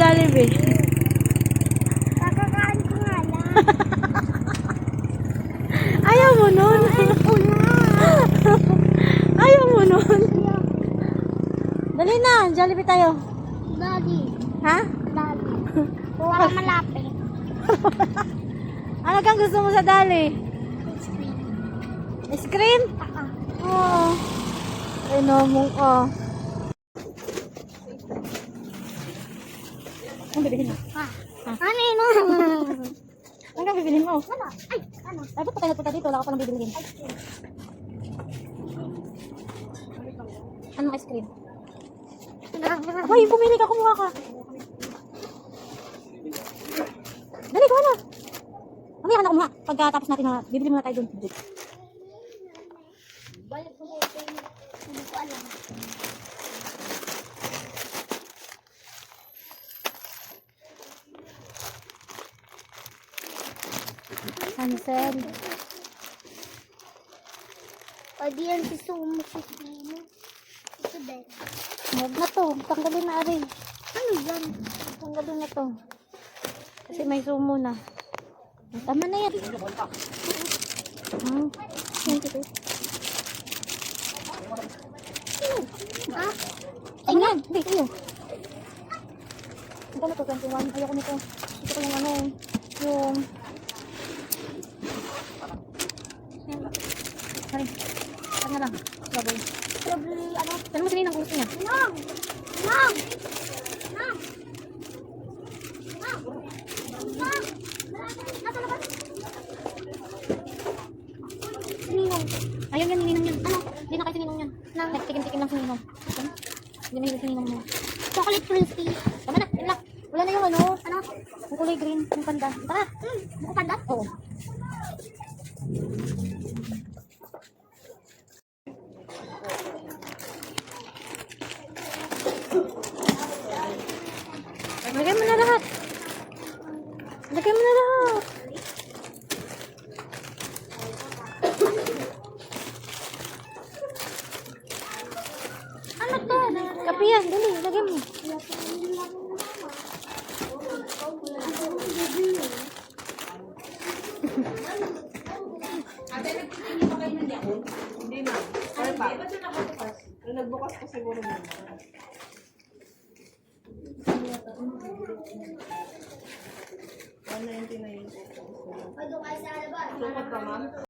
Jollibee. Kakakain ko nga lang. Ayaw mo nun. Ayoko na. Ayaw mo nun. Dali na, Jollibee tayo. Daddy. Ha? Daddy. Para malapit. Ano kang gusto mo sa dali? Ice cream? Oo. Ay, namong Ano bibilin mo? Ano yun? Ano kang bibilin mo? Ano? Ay, ano? Ay, ba't pa tayo nagpunta dito? Wala ka palang bibilin. Anong ice cream? Abay, pumili ka, kumuha ka. Dali, kuha na. Mamaya ka na kumuha. Pagkatapos natin na, bibili muna tayo dun. Balik ko na ito. Hindi ko alam. Hansel. O di yan si Sumo. Ito din. Huwag na to. Tanggalin na rin. Ano yan? Tanggalin na to. Kasi may sumo na. Tama na yan. Ha? Ay, yan. Hindi, iyo. Ito na to, 21. Ayoko nito. Ito ko yung ano, yung... Yan. Sorry. Saan na lang? Baboy. Ano? Saan mo sinina ang gusto niya? Nang! Nang! Nang! Nang! Nang! Nasa labas? Ninong. Ayun yan, nininong yan. Ano? Hindi na kayo sininong yan. Nang? Tikim-tikim lang sininong. Hindi na yung sininong mo. Chocolate crispy. Tama na, yun lang. Wala na yung ano, Ano? yung kulay green, yung panda. Tara. Buko panda? Oo. Lagay mo na lahat. Lagay mo na lahat. Ano to? Kape yan, dali, lagay mo. Hindi na. Ay, ba? Nagbukas pa siguro mo. Ano yung tinayin ko? Lupot pa, ma'am?